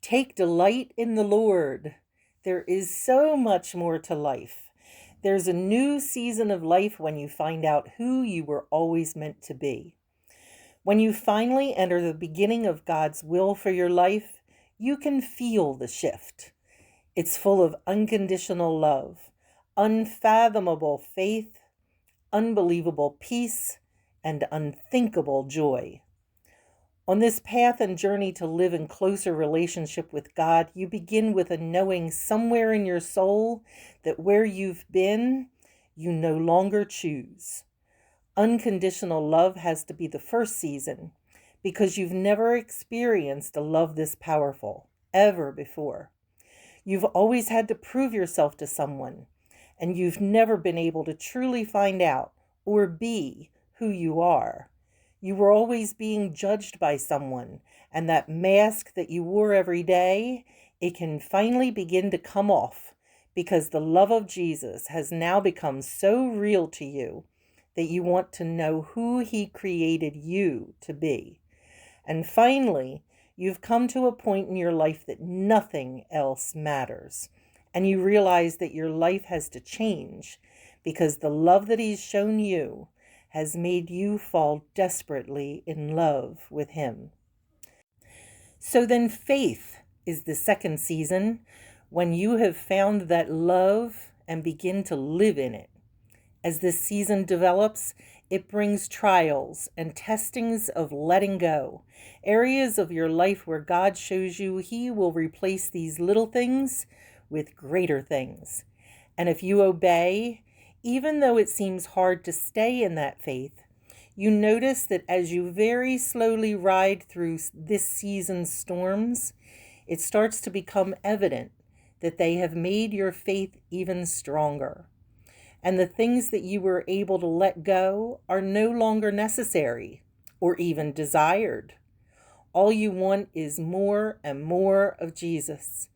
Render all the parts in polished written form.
Take delight in the Lord. There is so much more to life. There's a new season of life when you find out who you were always meant to be. When you finally enter the beginning of God's will for your life, you can feel the shift. It's full of unconditional love, unfathomable faith, unbelievable peace, and unthinkable joy. On this path and journey to live in closer relationship with God, you begin with a knowing somewhere in your soul that where you've been, you no longer choose. Unconditional love has to be the first season because you've never experienced a love this powerful, ever before. You've always had to prove yourself to someone, and you've never been able to truly find out or be who you are. You were always being judged by someone, and that mask that you wore every day, it can finally begin to come off because the love of Jesus has now become so real to you that you want to know who he created you to be. And finally, you've come to a point in your life that nothing else matters. And you realize that your life has to change because the love that he's shown you has made you fall desperately in love with him. So then faith is the second season when you have found that love and begin to live in it. As this season develops, it brings trials and testings of letting go, areas of your life where God shows you he will replace these little things with greater things. And if you obey, even though it seems hard to stay in that faith, you notice that as you very slowly ride through this season's storms, it starts to become evident that they have made your faith even stronger. And the things that you were able to let go are no longer necessary or even desired. All you want is more and more of Jesus.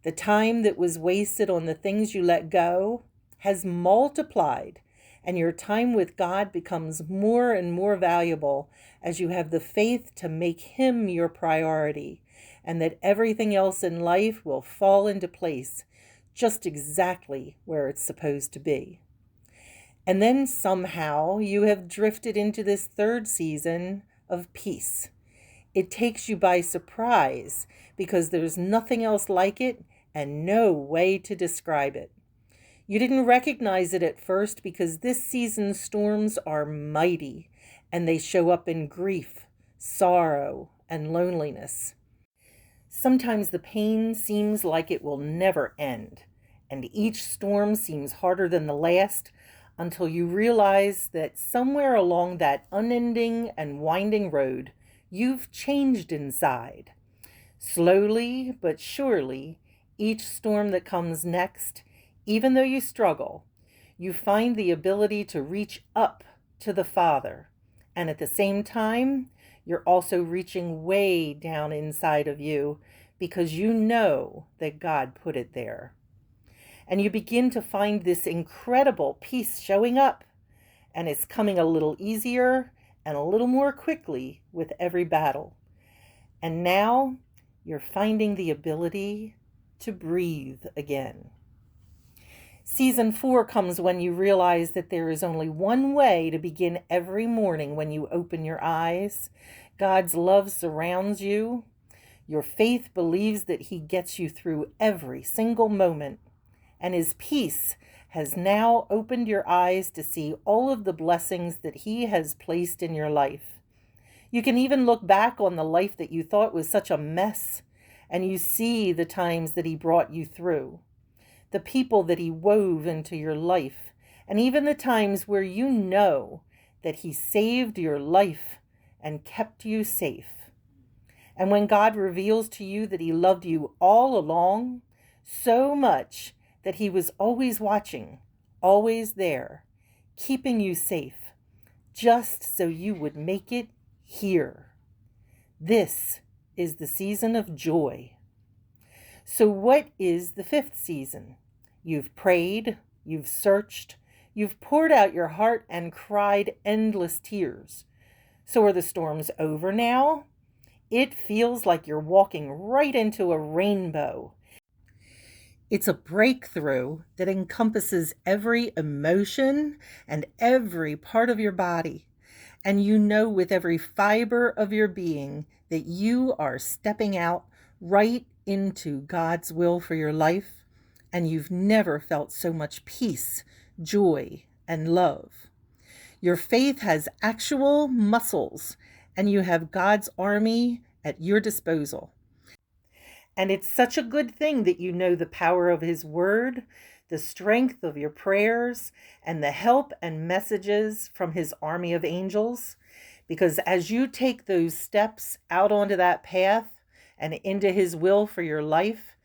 The time that was wasted on the things you let go has multiplied, and your time with God becomes more and more valuable as you have the faith to make him your priority, and that everything else in life will fall into place just exactly where it's supposed to be. And then somehow you have drifted into this third season of peace. It takes you by surprise because there's nothing else like it and no way to describe it. You didn't recognize it at first because this season's storms are mighty and they show up in grief, sorrow, and loneliness. Sometimes the pain seems like it will never end, and each storm seems harder than the last until you realize that somewhere along that unending and winding road, you've changed inside. Slowly but surely, each storm that comes next, even though you struggle, you find the ability to reach up to the Father. And at the same time, you're also reaching way down inside of you because you know that God put it there. And you begin to find this incredible peace showing up, and it's coming a little easier and a little more quickly with every battle. And now you're finding the ability to breathe again. Season 4 comes when you realize that there is only one way to begin every morning when you open your eyes. God's love surrounds you. Your faith believes that he gets you through every single moment. And his peace has now opened your eyes to see all of the blessings that he has placed in your life. You can even look back on the life that you thought was such a mess, and you see the times that he brought you through, the people that he wove into your life, and even the times where you know that he saved your life and kept you safe. And when God reveals to you that he loved you all along, so much that he was always watching, always there, keeping you safe, just so you would make it here. This is the season of joy. So what is the fifth season? You've prayed, you've searched, you've poured out your heart and cried endless tears. So are the storms over now? it feels like you're walking right into a rainbow. It's a breakthrough that encompasses every emotion and every part of your body. And you know with every fiber of your being that you are stepping out right into God's will for your life. And you've never felt so much peace, joy, and love. Your faith has actual muscles, and you have God's army at your disposal. And it's such a good thing that you know the power of His Word, the strength of your prayers, and the help and messages from His army of angels. Because as you take those steps out onto that path and into His will for your life,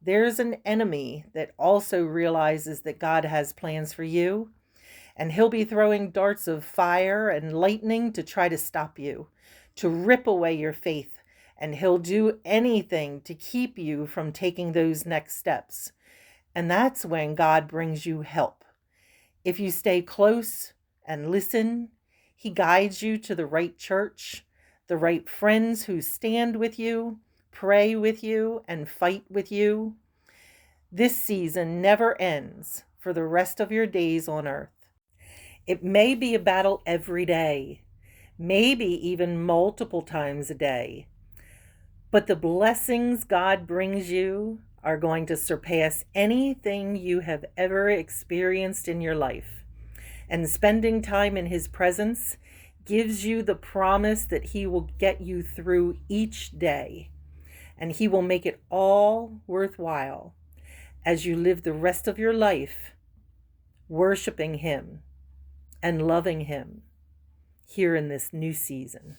there's an enemy that also realizes that God has plans for you. And he'll be throwing darts of fire and lightning to try to stop you, to rip away your faith. And he'll do anything to keep you from taking those next steps. And that's when God brings you help. If you stay close and listen, He guides you to the right church, the right friends who stand with you, pray with you, and fight with you. This season never ends for the rest of your days on earth. It may be a battle every day, maybe even multiple times a day. But the blessings God brings you are going to surpass anything you have ever experienced in your life. And spending time in His presence gives you the promise that He will get you through each day. And He will make it all worthwhile as you live the rest of your life worshiping Him and loving Him here in this new season.